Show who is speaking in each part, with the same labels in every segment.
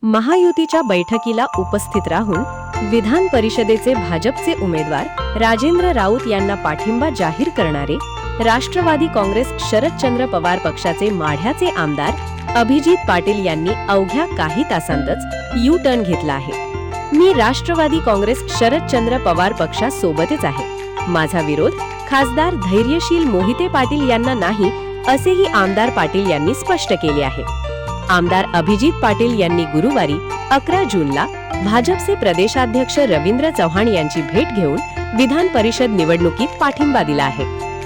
Speaker 1: महायुतीच्या बैठकीला उपस्थित राहून विधान परिषदेचे भाजपचे उमेदवार राजेंद्र राऊत यांना पाठिंबा जाहीर करणारे राष्ट्रवादी काँग्रेस शरदचंद्र पवार पक्षाचे माढ्याचे आमदार अभिजित पाटील यांनी अवघ्या काही तासांतच यू टर्न घेतला आहे. मी राष्ट्रवादी काँग्रेस शरदचंद्र पवार पक्षासोबतच आहे. माझा विरोध खासदार धैर्यशील मोहिते पाटील यांना नाही, असेही आमदार पाटील यांनी स्पष्ट केले आहे. आमदार अभिजित पाटील यांनी गुरुवारी 11 जूनला भाजपचे प्रदेशाध्यक्ष रवींद्र चव्हाण यांची भेट घेऊन विधान परिषद निवडणुकीत पाठिंबा दिला आहे.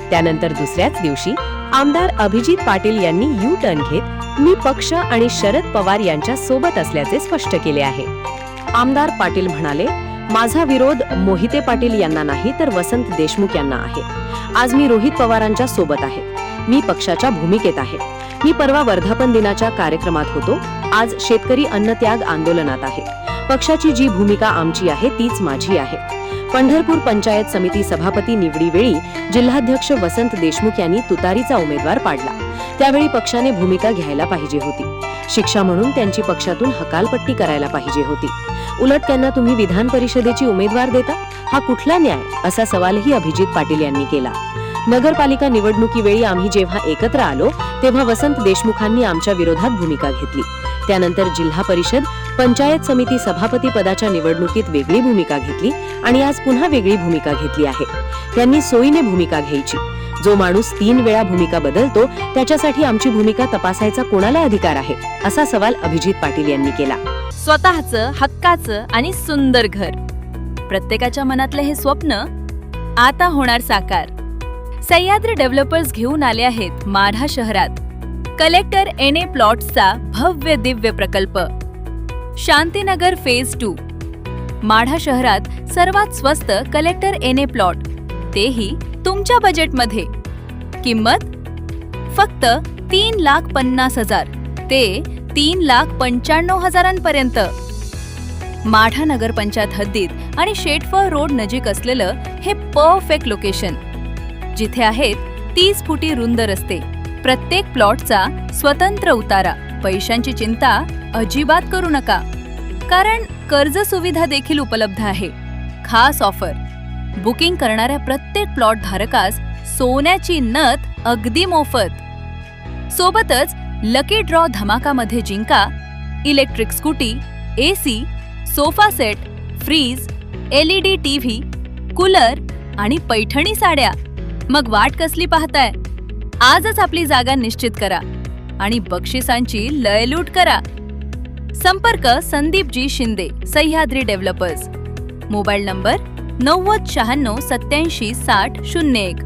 Speaker 1: त्यानंतर दुसऱ्याच दिवशी आमदार अभिजित पाटील यांनी यू टर्न घेत मी पक्ष आणि शरद पवार यांच्या सोबत असल्याचे स्पष्ट केले आहे. आमदार पाटील म्हणाले, माझा विरोध मोहिते पाटील यांना नाही तर वसंत देशमुख यांना आहे. आज मी रोहित पवारांच्या सोबत आहे. मी पक्षाच्या भूमिकेत आहे. मी परवा वर्धापन दिनाच्या कार्यक्रमात होतो. आज शेतकरी अन्नत्याग आंदोलनात आहे. पक्षाची जी भूमिका आमची आहे तीच माझी आहे. पंढरपूर पंचायत समिती सभापती निवडीवेळी जिल्हाध्यक्ष वसंत देशमुख यांनी तुतारीचा उमेदवार पाडला. त्यावेळी पक्षाने भूमिका घ्यायला पाहिजे होती. शिक्षा म्हणून त्यांची पक्षातून हकालपट्टी करायला पाहिजे होती. उलट त्यांना तुम्ही विधान परिषदेची उमेदवार देता, हा कुठला न्याय, असा सवालही अभिजित पाटील यांनी केला. नगरपालिका निवडणुकीवेळी आम्ही जेव्हा एकत्र आलो तेव्हा वसंत देशमुखांनी आमच्या विरोधात भूमिका घेतली. त्यानंतर जिल्हा परिषद पंचायत समिती सभापती पदाच्या निवडणुकीत वेगळी भूमिका घेतली आणि आज पुन्हा वेगळी भूमिका घेतली आहे. त्यांनी सोयीने भूमिका घ्यायची. जो माणूस 3 वेळा भूमिका बदलतो त्याच्यासाठी आमची भूमिका तपासायचा कोणाला अधिकार आहे, असा सवाल अभिजित पाटील यांनी केला.
Speaker 2: स्वतःचं हक्काचं आणि सुंदर घर, प्रत्येकाच्या मनातले हे स्वप्न आता होणार साकार. सह्याद्री डेव्हलपर्स घेऊन आले आहेत माढा शहरात कलेक्टर एन ए प्लॉट्सचा भव्य दिव्य प्रकल्प. शांतीनगर फेज 2. माढा शहरात सर्वात स्वस्त कलेक्टर एन ए प्लॉट, तेही तुमच्या बजेटमध्ये. किंमत फक्त 3,50,000 ते 3,95,000 पर्यंत. माढा नगरपंचायत हद्दीत आणि शेटफळ रोड नजीक असलेलं हे परफेक्ट लोकेशन, जिथे आहेत 30 फुटी रुंद रस्ते, प्रत्येक प्लॉटचा स्वतंत्र उतारा. पैशांची चिंता अजिबात करू नका, कारण कर्ज सुविधा देखील उपलब्ध आहे. खास ऑफर, बुकिंग करणाऱ्या प्रत्येक प्लॉट धारकास सोन्याची नथ अगदी मोफत. सोबतच लकी ड्रॉ धमाकामध्ये जिंका electric scooty, AC, sofa set, fridge, LED TV, cooler आणि पैठणी साड्या. मग वाट कसली पाहताय? आजच आपली जागा निश्चित करा आणि बक्षिसांची लयलूट करा. संपर्क Sandeepji Shinde, Sahyadri developers. Mobile number 90 96 87 60 01.